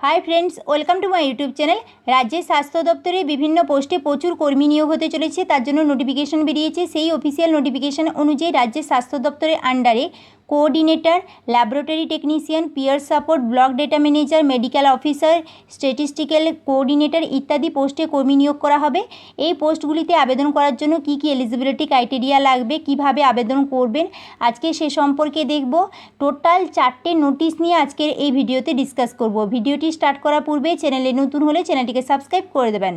High friends welcome to my YouTube channel. राज्य स्वास्थ्य दफ्तरे विभिन्न पोस्टे प्रचुर कर्मी नियोग होते चले तार जोन्नो नोटिफिकेशन बेरिয়েছে। সেই অফিসিয়াল নোটিফিকেশন অনুযায়ী রাজ্য স্বাস্থ্য দপ্তরের আন্ডারে coordinator, laboratory technician, peer support, block data manager, medical officer, statistical coordinator ইত্যাদি পোস্টে কর্মী নিয়োগ করা হবে। এই পোস্টগুলিতে আবেদন করার জন্য কী কী এলিজিবিলিটি ক্রাইটেরিয়া লাগবে, কিভাবে আবেদন করবেন, আজকে সে সম্পর্কে দেখব। টোটাল 4টে নোটিশ নিয়ে আজকের এই ভিডিওতে ডিসকাস করব। ভিডিওটি স্টার্ট করার পূর্বে চ্যানেলে নতুন হলে চ্যানেলটিকে সাবস্ক্রাইব করে দেবেন।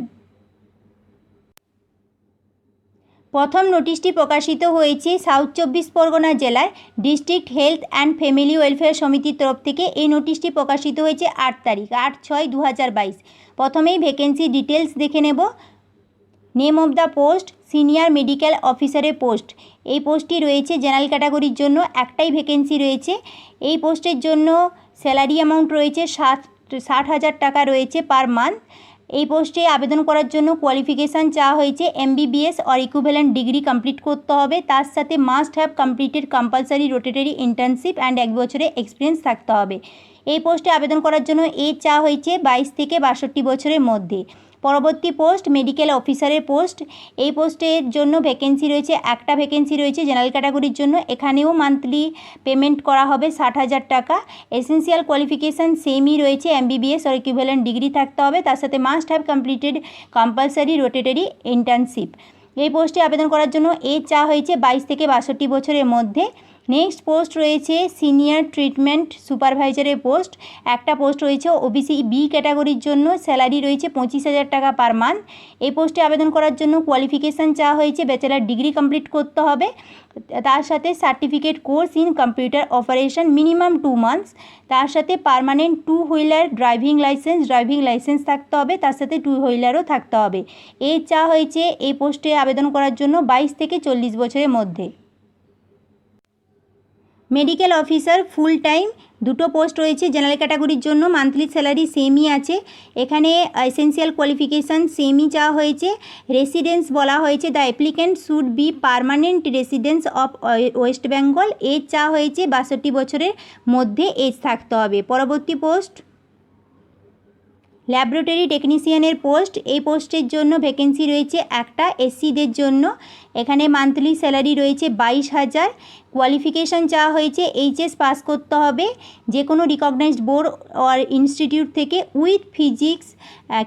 প্রথম নোটিশটি প্রকাশিত হয়েছে সাউথ 24 পরগনা জেলার district health and family welfare সমিতির তরফ থেকে। এই নোটিশটি প্রকাশিত হয়েছে 8 তারিখ 8/6/2022। প্রথমেই ভ্যাকেন্সি ডিটেলস দেখে নেব। Name of the post senior medical অফিসারের পোস্ট। এই পোস্টটি রয়েছে জেনারেল ক্যাটাগরির জন্য, একটাই ভ্যাকেন্সি রয়েছে। এই পোস্টের জন্য স্যালারি অ্যামাউন্ট রয়েছে 60,000 টাকা রয়েছে পার মান্থ। এই পোস্টে আবেদন করার জন্য কোয়ালিফিকেশান চাওয়া হয়েছে MBBS or equivalent degree complete করতে হবে। তার সাথে must have completed compulsory rotatory internship and 1 বছরের এক্সপিরিয়েন্স থাকতে হবে। এই পোস্টে আবেদন করার জন্য এজ চাওয়া হয়েছে 22 থেকে 62 বছরের মধ্যে। পরবর্তী পোস্ট মেডিকেল অফিসারের পোস্ট। এই পোস্টের জন্য ভ্যাকেন্সি রয়েছে, একটা ভ্যাকেন্সি রয়েছে জেনারেল ক্যাটাগরির জন্য। এখানেও মান্থলি পেমেন্ট করা হবে 60,000 টাকা। এসেন্সিয়াল কোয়ালিফিকেশান সেমই রয়েছে, MBBS অর ইকুইভ্যালেন্ট ডিগ্রি থাকতে হবে। তার সাথে must have completed compulsory rotatory internship. এই পোস্টে আবেদন করার জন্য এজ চাওয়া হয়েছে 22 থেকে 62 বছরের মধ্যে। নেক্সট পোস্ট রয়েছে সিনিয়র ট্রিটমেন্ট সুপারভাইজারের পোস্ট। একটা পোস্ট রয়েছে OBC বি ক্যাটাগরির জন্য, স্যালারি রয়েছে 25,000 টাকা পার মান্থ। এই পোস্টে আবেদন করার জন্য কোয়ালিফিকেশান চাওয়া হয়েছে ব্যাচেলার ডিগ্রি কমপ্লিট করতে হবে। তার সাথে certificate course in computer operation minimum 2 months. তার সাথে পার্মানেন্ট 2 হুইলার ড্রাইভিং লাইসেন্স থাকতে হবে। তার সাথে 2 হুইলারও থাকতে হবে। এজ চাওয়া হয়েছে এই পোস্টে আবেদন করার জন্য 22 থেকে 40 বছরের মধ্যে। মেডিকেল অফিসার ফুল টাইম দুটো পোস্ট রয়েছে জেনারেল ক্যাটাগরির জন্য। মান্থলি স্যালারি সেমই আছে। এখানে এসেন্সিয়াল কোয়ালিফিকেশান সেমই চাওয়া হয়েছে। রেসিডেন্স বলা হয়েছে the applicant should be permanent residence of West Bengal. Age চাওয়া হয়েছে 62 বছরের মধ্যে এজ থাকতে হবে। পরবর্তী পোস্ট ল্যাবরেটরি টেকনিশিয়ানের পোস্ট। এই পোস্টের জন্য ভ্যাকেন্সি রয়েছে একটা, SCদের জন্য। এখানে মান্থলি স্যালারি রয়েছে 22,000। কোয়ালিফিকেশান চাওয়া হয়েছে HS পাস করতে হবে যে কোনো রিকগনাইজড বোর্ড অর ইনস্টিটিউট থেকে with physics,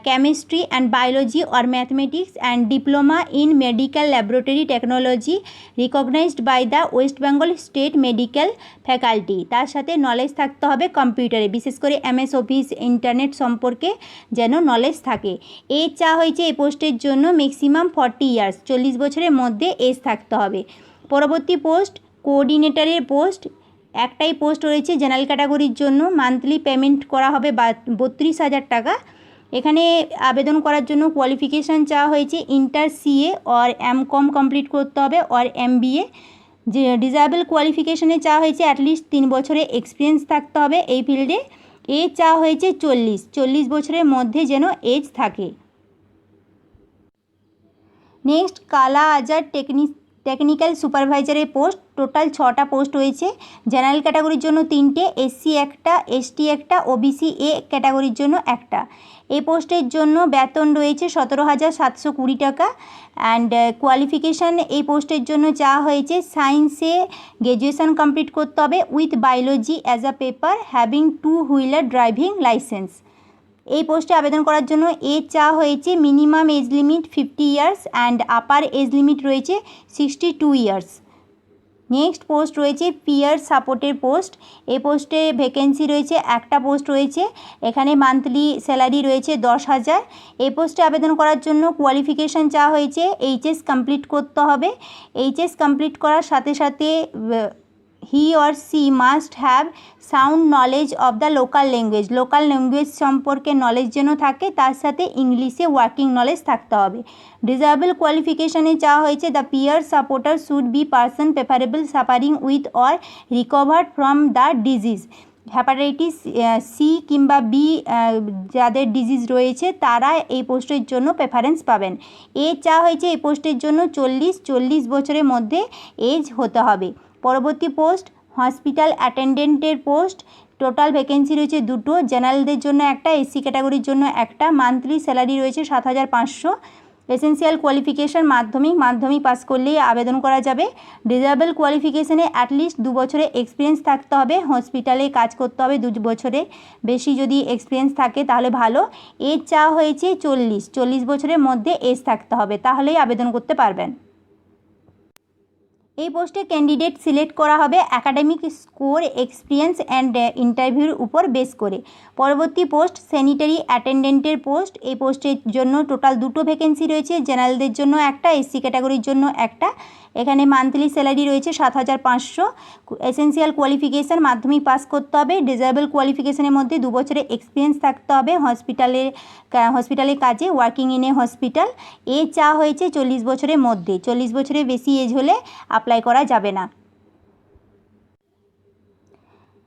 chemistry and biology or mathematics and diploma in medical laboratory technology recognised by the West Bengal state medical faculty. তার সাথে নলেজ থাকতে হবে কম্পিউটারে, বিশেষ করে MS অফিস ইন্টারনেট সম্পর্কে যেন নলেজ থাকে। এজ চাওয়া হয়েছে এই পোস্টের জন্য ম্যাক্সিমাম 40 ইয়ার্স, 40 বছরের মধ্যে এজ থাকতে হবে। পরবর্তী পোস্ট কোঅর্ডিনেটরের পোস্ট। একটাই পোস্ট রয়েছে জেনারেল ক্যাটাগরির জন্য। মান্থলি পেমেন্ট করা হবে 32,000 টাকা। এখানে আবেদন করার জন্য কোয়ালিফিকেশান চাওয়া হয়েছে inter CA or MCOM complete করতে হবে অর MBA। যে ডিসেবল কোয়ালিফিকেশানে চাওয়া হয়েছে অ্যাটলিস্ট 3 বছরের এক্সপিরিয়েন্স থাকতে হবে এই ফিল্ডে। এজ চাওয়া হয়েছে 40 বছরের মধ্যে যেন এজ থাকে। নেক্সট কালা আজার টেকনিক্যাল সুপারভাইজারের পোস্ট। টোটাল 6টা পোস্ট রয়েছে। জেনারেল ক্যাটাগরির জন্য 3টে, SC একটা, ST একটা, OBC A ক্যাটাগরির জন্য একটা। এই পোস্টের জন্য বেতন রয়েছে 17,720 টাকা। অ্যান্ড কোয়ালিফিকেশান এই পোস্টের জন্য চাওয়া হয়েছে সায়েন্সে গ্র্যাজুয়েশান কমপ্লিট করতে হবে with biology as a paper having 2 wheeler driving licence. এই পোস্টে আবেদন করার জন্য এজ চাওয়া হয়েছে minimum age limit 50 years and upper age limit রয়েছে 62 ইয়ার্স। নেক্সট পোস্ট রয়েছে পিয়ার সাপোর্টের পোস্ট। এই পোস্টে ভ্যাকেন্সি রয়েছে, একটা পোস্ট রয়েছে। এখানে মান্থলি স্যালারি রয়েছে 10,000। এই পোস্টে আবেদন করার জন্য কোয়ালিফিকেশান চাওয়া হয়েছে HS কমপ্লিট করতে হবে। HS কমপ্লিট করার সাথে সাথে he or she must have sound knowledge of the local language সম্পর্কে নলেজ যেন থাকে। তার সাথে ইংলিশে ওয়ার্কিং নলেজ থাকতে হবে। ডিসেবল কোয়ালিফিকেশানে চাওয়া হয়েছে the peer supporter should be person preferable suffering with or recovered from the disease. Hepatitis C কিংবা B যাদের ডিজিজ রয়েছে তারা এই পোস্টের জন্য প্রেফারেন্স পাবেন। এজ চাওয়া হয়েছে এই পোস্টের জন্য 40 বছরের মধ্যে এজ হতে হবে। পরবর্তী পোস্ট হসপিটাল অ্যাটেন্ডেন্টের পোস্ট। টোটাল ভ্যাকেন্সি রয়েছে দুটো, জেনারেলদের জন্য একটা, এসসি ক্যাটাগরির জন্য একটা। মান্থলি স্যালারি রয়েছে 7,500। এসেন্সিয়াল কোয়ালিফিকেশান মাধ্যমিক পাস করলেই আবেদন করা যাবে। ডিজাবেল কোয়ালিফিকেশানে অ্যাটলিস্ট 2 বছরের এক্সপিরিয়েন্স থাকতে হবে, হসপিটালে কাজ করতে হবে 2 বছরের বেশি যদি এক্সপিরিয়েন্স থাকে তাহলে ভালো। এজ চাওয়া হয়েছে 40 বছরের মধ্যে এজ থাকতে হবে, তাহলেই আবেদন করতে পারবেন। এই পোস্টে ক্যান্ডিডেট সিলেক্ট করা হবে একাডেমিক স্কোর, এক্সপিরিয়েন্স অ্যান্ড ইন্টারভিউর উপর বেস করে। পরবর্তী পোস্ট স্যানিটারি অ্যাটেন্ডেন্টের পোস্ট। এই পোস্টের জন্য টোটাল দুটো ভ্যাকেন্সি রয়েছে, জেনারেলদের জন্য একটা, এসসি ক্যাটাগরির জন্য একটা। এখানে মান্থলি স্যালারি রয়েছে 7,500। এসেন্সিয়াল কোয়ালিফিকেশান মাধ্যমিক পাস করতে হবে। ডিজাবেল কোয়ালিফিকেশানের মধ্যে 2 বছরের এক্সপিরিয়েন্স থাকতে হবে হসপিটালে কাজে, working in a hospital. Age চাওয়া হয়েছে 40 বছরের মধ্যে, 40 বছরের বেশি এজ হলে অ্যাপ্লাই করা যাবে না।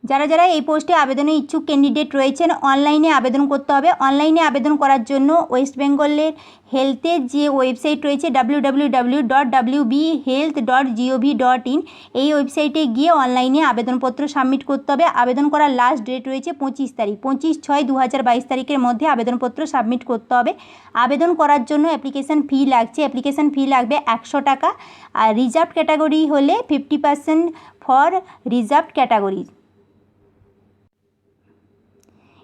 যারা যারা এই পোস্টে আবেদনের ইচ্ছুক ক্যান্ডিডেট রয়েছেন অনলাইনে আবেদন করতে হবে। অনলাইনে আবেদন করার জন্য ওয়েস্ট বেঙ্গলের হেলথের যে ওয়েবসাইট রয়েছে www.wbhealth.gov.in, এই ওয়েবসাইটে গিয়ে অনলাইনে আবেদনপত্র সাবমিট করতে হবে। আবেদন করার লাস্ট ডেট রয়েছে 25 তারিখ, 25/6/2022 তারিখের মধ্যে আবেদনপত্র সাবমিট করতে হবে। আবেদন করার জন্য অ্যাপ্লিকেশান ফি লাগছে, অ্যাপ্লিকেশান ফি লাগবে 100 টাকা। আর রিজার্ভ ক্যাটাগরি হলে 50% ফর রিজার্ভ ক্যাটাগরি।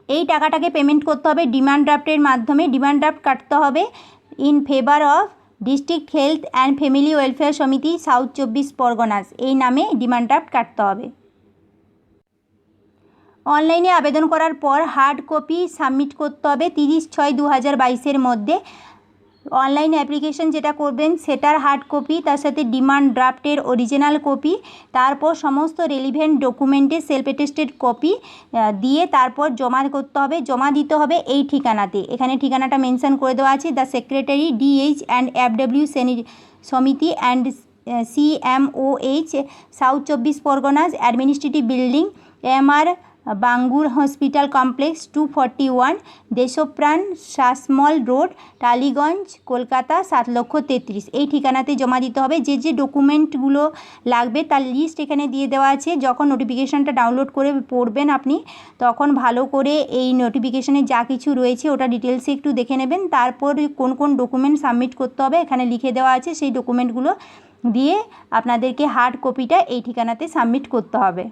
এই টাকাটাকে পেমেন্ট করতে হবে ডিমান্ড ড্রাফটের মাধ্যমে। ডিমান্ড ড্রাফট কাটতে হবে in favour of district health and family welfare Samiti south 24 Parganas, এই নামে ডিমান্ড ড্রাফট কাটতে হবে। অনলাইনে আবেদন করার পর হার্ড কপি সাবমিট করতে হবে 30/6/2022 মধ্যে। অনলাইন অ্যাপ্লিকেশন যেটা করবেন সেটার হার্ড কপি, তার সাথে ডিমান্ড ড্রাফটের অরিজিনাল কপি, তারপর সমস্ত রেলিভেন্ট ডকুমেন্টের সেলফ অ্যাটেস্টেড কপি দিয়ে তারপর জমা করতে হবে। জমা দিতে হবে এই ঠিকানাতে, এখানে ঠিকানাটা মেনশন করে দেওয়া আছে, the secretary DH and FW সমিতি and CMOH south 24 Parganas, administrative building MR Bangur hospital complex 241, Deshapran Sasmal road, Tollygunge, Kolkata 7,33,000। এই ঠিকানাতে জমা দিতে হবে। যে যে ডকুমেন্টগুলো লাগবে তার লিস্ট এখানে দিয়ে দেওয়া আছে। যখন নোটিফিকেশানটা ডাউনলোড করে পড়বেন আপনি, তখন ভালো করে এই নোটিফিকেশানে যা কিছু রয়েছে ওটা ডিটেলসে একটু দেখে নেবেন। তারপর কোন কোন ডকুমেন্ট সাবমিট করতে হবে এখানে লিখে দেওয়া আছে, সেই ডকুমেন্টগুলো দিয়ে আপনাদেরকে হার্ড কপিটা এই ঠিকানাতে সাবমিট করতে হবে।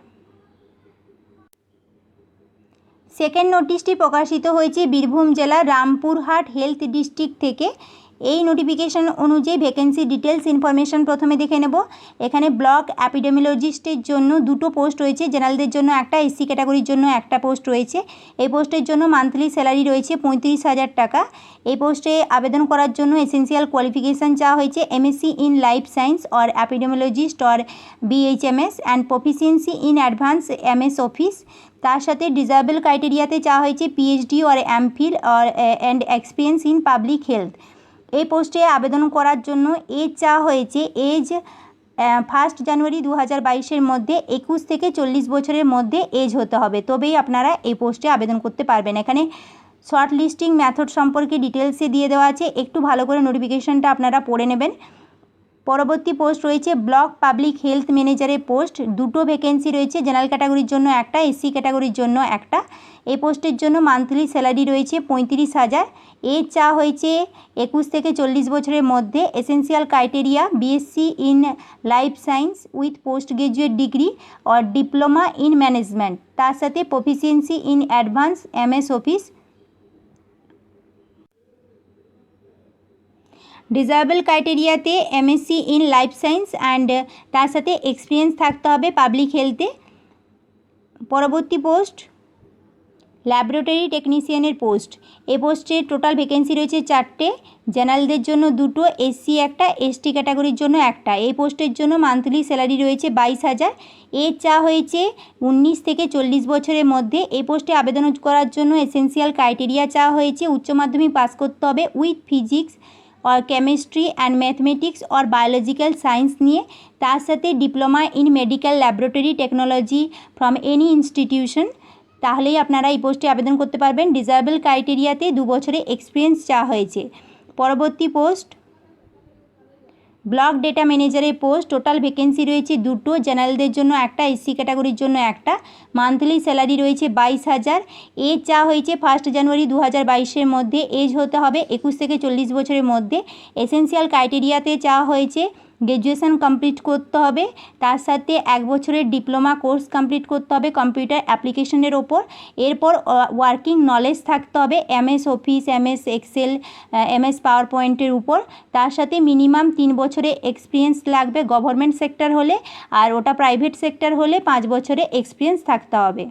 সেকেন্ড নোটিশটি প্রকাশিত হয়েছে বীরভূম জেলার রামপুরহাট হেলথ ডিস্ট্রিক্ট থেকে। এই নোটিফিকেশান অনুযায়ী ভ্যাকেন্সি ডিটেলস ইনফরমেশান প্রথমে দেখে নেব। এখানে ব্লক অ্যাপিডেমিওলজিস্টের জন্য দুটো পোস্ট রয়েছে, জেনারেলদের জন্য একটা, এসসি ক্যাটাগরির জন্য একটা পোস্ট রয়েছে। এই পোস্টের জন্য মান্থলি স্যালারি রয়েছে 35,000 টাকা। এই পোস্টে আবেদন করার জন্য এসেন্সিয়াল কোয়ালিফিকেশান চাওয়া হয়েছে MSc in life science or epidemiologist or BHMS and proficiency in advance MS office. তার সাথে ডিজাবেল ক্রাইটেরিয়াতে চাওয়া হয়েছে PhD or MPhil or and experience in public health. এই পোস্টে আবেদন করার জন্য এজ চাওয়া হয়েছে, এজ 1 জানুয়ারি 2022 মধ্যে 21 থেকে 40 বছরের মধ্যে এজ হতে হবে, তবেই আপনারা এই পোস্টে আবেদন করতে পারবেন। এখানে শর্ট লিস্টিং মেথড সম্পর্কে ডিটেলসে দিয়ে দেওয়া আছে, একটু ভালো করে নোটিফিকেশানটা আপনারা পড়ে নেবেন। পরবর্তী পোস্ট রয়েছে ব্লক পাবলিক হেলথ ম্যানেজারের পোস্ট। দুটো ভ্যাকেন্সি রয়েছে, জেনারেল ক্যাটাগরির জন্য একটা, এসসি ক্যাটাগরির জন্য একটা। এই পোস্টের জন্য মান্থলি স্যালারি রয়েছে 35,000। এজ চাওয়া হয়েছে 21 থেকে 40 বছরের মধ্যে। Essential criteria BSc in life science with post graduate degree or diploma in management, তার সাথে proficiency in advance MS office. Disable ক্রাইটেরিয়াতে MSc in life science and তার সাথে এক্সপিরিয়েন্স থাকতে হবে পাবলিক হেলথে। পরবর্তী পোস্ট ল্যাবরেটরি টেকনিশিয়ানের পোস্ট। এই পোস্টে টোটাল ভ্যাকেন্সি রয়েছে 4টে, জেনারেলদের জন্য 2টো, SC একটা, ST ক্যাটাগরির জন্য একটা। এই পোস্টের জন্য মান্থলি স্যালারি রয়েছে 22,000। এজ চাওয়া হয়েছে 19 থেকে 40 বছরের মধ্যে। এই পোস্টে আবেদন করার জন্য এসেন্সিয়াল ক্রাইটেরিয়া চাওয়া হয়েছে উচ্চ মাধ্যমিক পাস করতে হবে উইথ ফিজিক্স और केमिस्ट्री एंड मैथमेटिक्स और बायोलॉजिकल साइंस নিয়ে, তার সাথে diploma in medical laboratory technology from any institution, তাহলেই আপনারা এই পোস্টে আবেদন করতে পারবেন। ডিজাবেল ক্রাইটেরিয়াতে 2 বছরের এক্সপিরিয়েন্স চাওয়া হয়েছে। পরবর্তী পোস্ট ব্লক ডেটা ম্যানেজারের পোস্ট, টোটাল ভ্যাকেন্সি রয়েছে 2টো, জেনারেলদের জন্য একটা, এসসি ক্যাটাগরির জন্য একটা। মান্থলি স্যালারি রয়েছে 22,000। এজ চা হয়েছে 1 জানুয়ারি 2022-এর মধ্যে, এজ হতে হবে 21 থেকে 40 বছরের মধ্যে। এসেনশিয়াল ক্রাইটেরিয়াতে চা হয়েছে গ্র্যাজুয়েশন কমপ্লিট করতে হবে, তার সাথে 1 বছরের ডিপ্লোমা কোর্স কমপ্লিট করতে হবে কম্পিউটার অ্যাপ্লিকেশনের ওপর। এরপর ওয়ার্কিং নলেজ থাকতে হবে MS Office, MS Excel, MS power পয়েন্টের উপর। তার সাথে মিনিমাম 3 বছরের এক্সপিরিয়েন্স লাগবে গভর্নমেন্ট সেক্টর হলে, আর ওটা প্রাইভেট সেক্টর হলে 5 বছরের এক্সপিরিয়েন্স থাকতে হবে।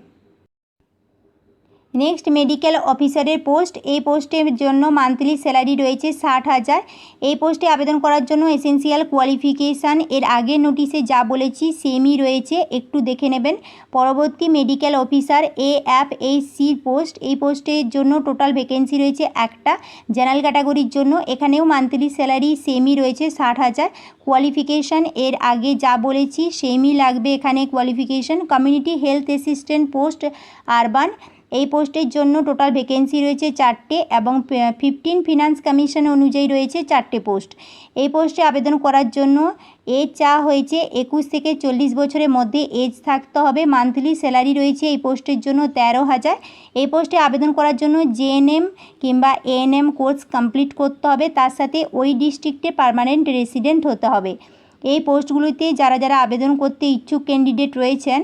নেক্সট মেডিকেল অফিসারের পোস্ট, এই পোস্টের জন্য মান্থলি স্যালারি রয়েছে 60,000। এই পোস্টে আবেদন করার জন্য এসেনশিয়াল কোয়ালিফিকেশান এর আগের নোটিশে যা বলেছি সেমই রয়েছে, একটু দেখে নেবেন। পরবর্তী মেডিকেল অফিসার AFSC পোস্ট, এই পোস্টের জন্য টোটাল ভ্যাকেন্সি রয়েছে একটা, জেনারেল ক্যাটাগরির জন্য। এখানেও মান্থলি স্যালারি সেমই রয়েছে 60,000। কোয়ালিফিকেশান এর আগে যা বলেছি সেমই লাগবে এখানে qualification. Community health assistant post urban, এই পোস্টের জন্য টোটাল ভ্যাকেন্সি রয়েছে 4টে এবং 15 ফিনান্স কমিশন অনুযায়ী রয়েছে 4টে পোস্ট। এই পোস্টে আবেদন করার জন্য এজ চা হয়েছে 21 থেকে 40 বছরের মধ্যে এজ থাকতে হবে। মান্থলি স্যালারি রয়েছে এই পোস্টের জন্য 13,000। এই পোস্টে আবেদন করার জন্য JNM কিংবা ANM কোর্স কমপ্লিট করতে হবে, তার সাথে ওই ডিস্ট্রিক্টে পার্মানেন্ট রেসিডেন্ট হতে হবে। এই পোস্টগুলিতে যারা যারা আবেদন করতে ইচ্ছুক ক্যান্ডিডেট রয়েছেন,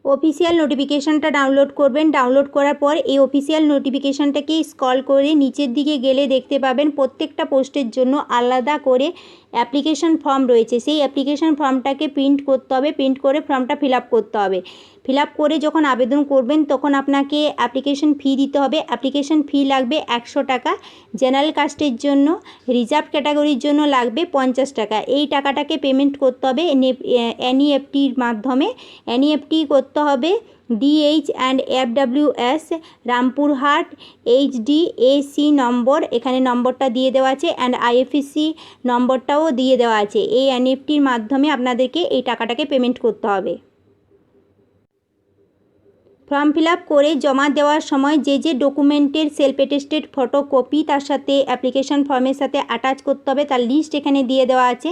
অফিসিয়াল নোটিফিকেশানটা ডাউনলোড করবেন। ডাউনলোড করার পর এই অফিসিয়াল নোটিফিকেশানটাকে স্ক্রল করে নিচের দিকে গেলে দেখতে পাবেন প্রত্যেকটা পোস্টের জন্য আলাদা করে অ্যাপ্লিকেশান ফর্ম রয়েছে। সেই অ্যাপ্লিকেশান ফর্মটাকে প্রিন্ট করতে হবে, প্রিন্ট করে ফর্মটা ফিল আপ করতে হবে। ফিল আপ করে যখন আবেদন করবেন তখন আপনাকে অ্যাপ্লিকেশান ফি দিতে হবে। অ্যাপ্লিকেশান ফি লাগবে 100 টাকা। জেনারেল কাস্টের জন্য, রিজার্ভ ক্যাটাগরির জন্য লাগবে 50 টাকা। এই টাকাটাকে পেমেন্ট করতে হবে NEFTর মাধ্যমে। NEFT করতে হবে DH&FWS রামপুরহাট HDAC নম্বর, এখানে নম্বরটা দিয়ে দেওয়া আছে, অ্যান্ড IFSC নম্বরটাও দিয়ে দেওয়া আছে। এই NEFTর মাধ্যমে আপনাদেরকে এই টাকাটাকে পেমেন্ট করতে হবে। ফর্ম ফিল আপ করে জমা দেওয়ার সময় যে যে ডকুমেন্টের সেলফ অ্যাটেস্টেড ফটোকপি তার সাথে অ্যাপ্লিকেশান ফর্মের সাথে অ্যাটাচ করতে হবে তার লিস্ট এখানে দিয়ে দেওয়া আছে।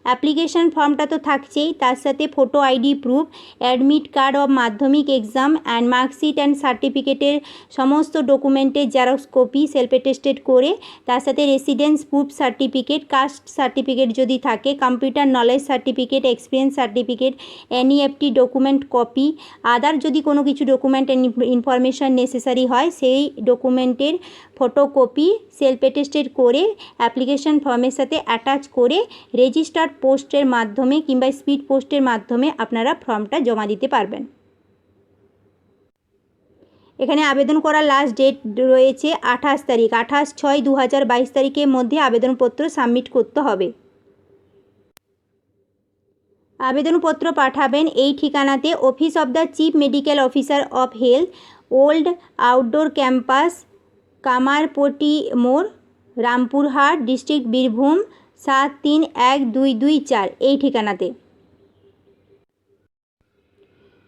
অ্যাপ্লিকেশান ফর্মটা তো থাকছেই, তার সাথে photo ID proof, admit card of মাধ্যমিক এক্সাম অ্যান্ড মার্কশিট অ্যান্ড সার্টিফিকেটের সমস্ত ডকুমেন্টের জেরক্স কপি সেলফ অ্যাটেস্টেড করে, তার সাথে residence proof certificate, caste certificate যদি থাকে, computer knowledge certificate, experience certificate, NEFT document copy, other যদি কোনো কিছু ডকুমেন্ট ইনফরমেশান নেসেসারি হয় সেই ডকুমেন্টের ফটোকপি সেলফ অ্যাটেস্টেড করে অ্যাপ্লিকেশান ফর্মের সাথে অ্যাটাচ করে রেজিস্টার্ড পোস্টের মাধ্যমে কিংবা স্পিড পোস্টের মাধ্যমে আপনারা ফর্মটা জমা দিতে পারবেন। এখানে আবেদন করার লাস্ট ডেট রয়েছে 28 তারিখ, 28/6/2022 তারিখের মধ্যে আবেদনপত্র সাবমিট করতে হবে। আবেদনপত্র পাঠাবেন এই ঠিকানাতে, office of the chief medical officer of health, old outdoor campus, Kamarpatti মোড়, রামপুরহাট, ডিস্ট্রিক্ট বীরভূম 731224, এই ঠিকানাতে।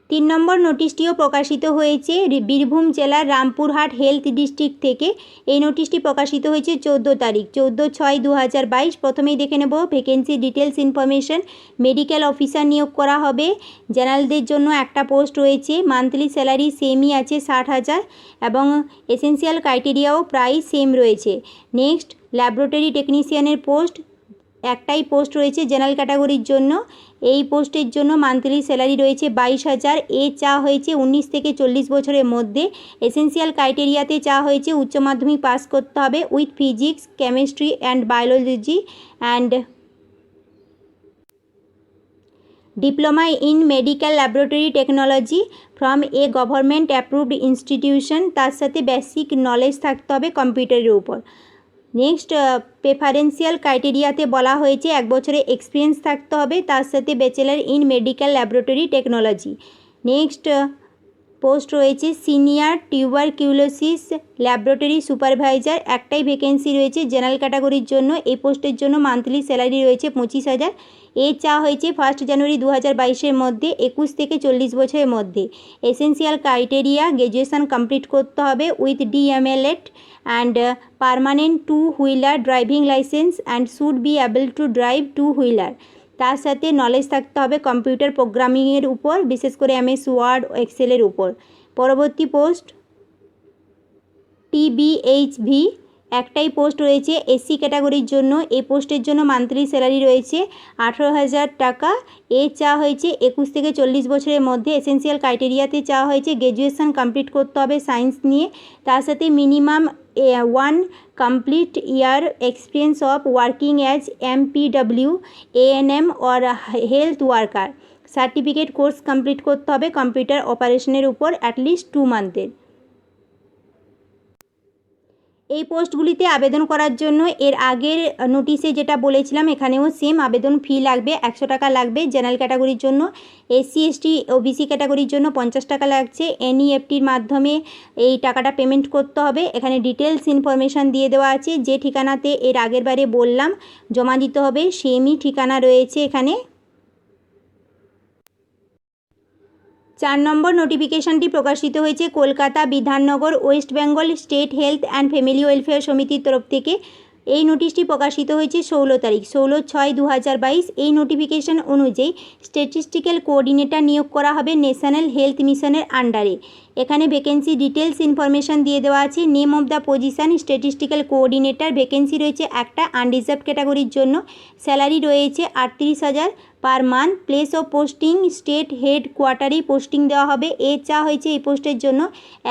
3 নম্বর নোটিশটিও প্রকাশিত হয়েছে বীরভূম জেলার রামপুরহাট হেলথ ডিস্ট্রিক্ট থেকে। এই নোটিশটি প্রকাশিত হয়েছে 14 তারিখ, 14/6/2022। প্রথমেই দেখে নেব vacancy details information. Medical officer নিয়োগ করা হবে। জেনারেলদের জন্য একটা পোস্ট রয়েছে। মান্থলি স্যালারি সেমই আছে 60,000 এবং এসেনশিয়াল ক্রাইটেরিয়াও প্রায় সেম রয়েছে। নেক্সট ল্যাবরেটরি টেকনিশিয়ানের পোস্ট, একটাই পোস্ট রয়েছে জেনারেল ক্যাটাগরির জন্য। এই পোস্টের জন্য মান্থলি স্যালারি রয়েছে 22,000। এজ চা হয়েছে 19 থেকে 40 বছরের মধ্যে। এসেনশিয়াল ক্রাইটেরিয়াতে চা হয়েছে উচ্চ মাধ্যমিক পাস করতে হবে with physics, chemistry and biology and diploma in medical laboratory technology from a government approved institution, তার সাথে বেসিক নলেজ থাকতে হবে কম্পিউটারের উপর। নেক্সট প্রেফারেন্সিয়াল ক্রাইটেরিয়াতে বলা হয়েছে 1 বছরের এক্সপিরিয়েন্স থাকতে হবে, তার সাথে bachelor in medical laboratory technology. Next post রয়েছে সিনিয়র টিউবারকিউলোসিস ল্যাবরেটরি সুপারভাইজার, একটাই ভ্যাকেন্সি রয়েছে জেনারেল ক্যাটাগরির জন্য। এই পোস্টের জন্য মান্থলি স্যালারি রয়েছে 25,000। এ চাওয়া হয়েছে 1 জানুয়ারি 2022-এর মধ্যে 21 থেকে 40 বছরের মধ্যে। এসেন্সিয়াল ক্রাইটেরিয়া গ্র্যাজুয়েশন কমপ্লিট করতে হবে with DMLED and permanent 2-wheeler driving licence and should be able to drive 2-wheeler। তার সাথে নলেজ থাকতে হবে কম্পিউটার প্রোগ্রামিংয়ের উপর, বিশেষ করে MS ওয়ার্ড এক্সেলের উপর। পরবর্তী পোস্ট TBHV, একটাই পোস্ট রয়েছে SC ক্যাটাগরির জন্য। এই পোস্টের জন্য মান্থলি স্যালারি রয়েছে 18,000 টাকা। এ চাওয়া হয়েছে 21 থেকে 40 বছরের মধ্যে। এসেন্সিয়াল ক্রাইটেরিয়াতে চাওয়া হয়েছে গ্র্যাজুয়েশন কমপ্লিট করতে হবে সায়েন্স নিয়ে, তার সাথে minimum 1 complete year experience of working as MPW, ANM or health worker. Certificate course complete করতে হবে কম্পিউটার অপারেশনের উপর অ্যাটলিস্ট 2 মান্থের। এই পোস্টগুলিতে আবেদন করার জন্য এর আগের নোটিশে যেটা বলেছিলাম এখানেও সেম আবেদন ফি লাগবে, 100 টাকা লাগবে জেনারেল ক্যাটাগরির জন্য। SC ST OBC ক্যাটাগরির জন্য 50 টাকা লাগছে। NEFTর মাধ্যমে এই টাকাটা পেমেন্ট করতে হবে। এখানে ডিটেলস ইনফরমেশান দিয়ে দেওয়া আছে। যে ঠিকানাতে এর আগের বারে বললাম জমা দিতে হবে সেমই ঠিকানা রয়েছে এখানে। 4 নম্বর নোটিফিকেশনটি প্রকাশিত হয়েছে Kolkata Bidhannagar West Bengal state health and family welfare সমিতির তরফ থেকে। এই নোটিশটি প্রকাশিত হয়েছে 16 তারিখ 16/6/2022। এই নোটিফিকেশন অনুযায়ী স্ট্যাটিস্টিক্যাল কোঅর্ডিনেটর নিয়োগ করা হবে ন্যাশনাল হেলথ মিশনের আন্ডারে। এখানে ভ্যাকেন্সি ডিটেলস ইনফরমেশান দিয়ে দেওয়া আছে। Name of the position statistical coordinator. Vacancy রয়েছে একটা আনরিজার্ভড ক্যাটাগরির জন্য। স্যালারি রয়েছে 38,000 per month. Place of posting state head কোয়ার্টারেই পোস্টিং দেওয়া হবে। এ চাওয়া হয়েছে এই পোস্টের জন্য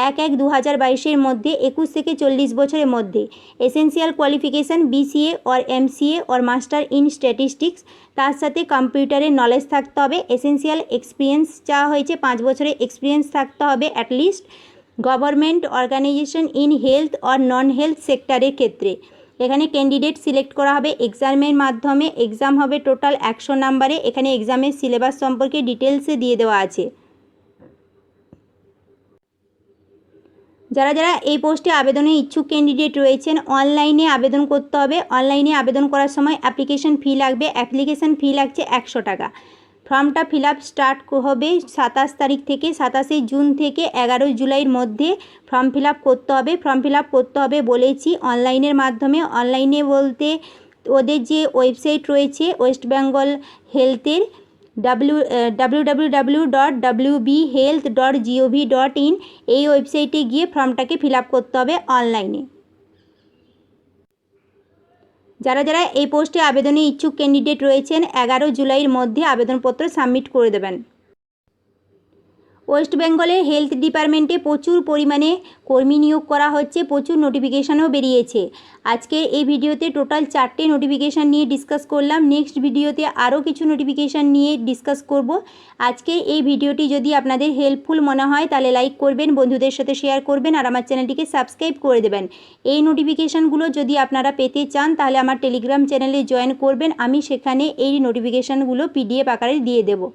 1/1/2022-এর মধ্যে 21 থেকে 40 বছরের মধ্যে। Essential qualification BCA or MCA or master in statistics, তার সাথে কম্পিউটারের নলেজ থাকতে হবে। এসেন্সিয়াল এক্সপিরিয়েন্স চাওয়া হয়েছে 5 বছরের এক্সপিরিয়েন্স থাকতে হবে at least government organisation in health or non health সেক্টরের ক্ষেত্রে। এখানে ক্যান্ডিডেট সিলেক্ট করা হবে এক্সামের মাধ্যমে। এক্সাম হবে টোটাল 100 নাম্বারে। এখানে এক্সামের সিলেবাস সম্পর্কে ডিটেলসে দিয়ে দেওয়া আছে। যারা যারা এই পোস্টে আবেদনে ইচ্ছুক ক্যান্ডিডেট রয়েছেন অনলাইনে আবেদন করতে হবে। অনলাইনে আবেদন করার সময় অ্যাপ্লিকেশন ফি লাগবে। অ্যাপ্লিকেশন ফি লাগছে 100 টাকা। ফর্মটা ফিল আপ স্টার্ট হবে 27 তারিখ থেকে। 27 জুন থেকে 11 জুলাইয়ের মধ্যে ফর্ম ফিল আপ করতে হবে। ফর্ম ফিল আপ করতে হবে বলেছি অনলাইনের মাধ্যমে। অনলাইনে বলতে ওদের যে ওয়েবসাইট রয়েছে ওয়েস্ট বেঙ্গল হেলথের www.wbhealth.gov.in, এই ওয়েবসাইটে গিয়ে ফর্মটাকে ফিল আপ করতে হবে অনলাইনে। যারা যারা এই পোস্টে আবেদনে ইচ্ছুক ক্যান্ডিডেট রয়েছেন 11 জুলাইয়ের মধ্যে আবেদনপত্র সাবমিট করে দেবেন। ওয়েস্ট বেঙ্গলের হেলথ ডিপার্টমেন্টে প্রচুর পরিমাণে কর্মী নিয়োগ করা হচ্ছে, প্রচুর নোটিফিকেশানও বেরিয়েছে। আজকে এই ভিডিওতে টোটাল 4টে নোটিফিকেশান নিয়ে ডিসকাস করলাম। নেক্সট ভিডিওতে আরও কিছু নোটিফিকেশান নিয়ে ডিসকাস করব। আজকে এই ভিডিওটি যদি আপনাদের হেল্পফুল মনে হয় তাহলে লাইক করবেন, বন্ধুদের সাথে শেয়ার করবেন আর আমার চ্যানেলটিকে সাবস্ক্রাইব করে দেবেন। এই নোটিফিকেশানগুলো যদি আপনারা পেতে চান তাহলে আমার টেলিগ্রাম চ্যানেলে জয়েন করবেন। আমি সেখানে এই নোটিফিকেশানগুলো PDF আকারে দিয়ে দেবো।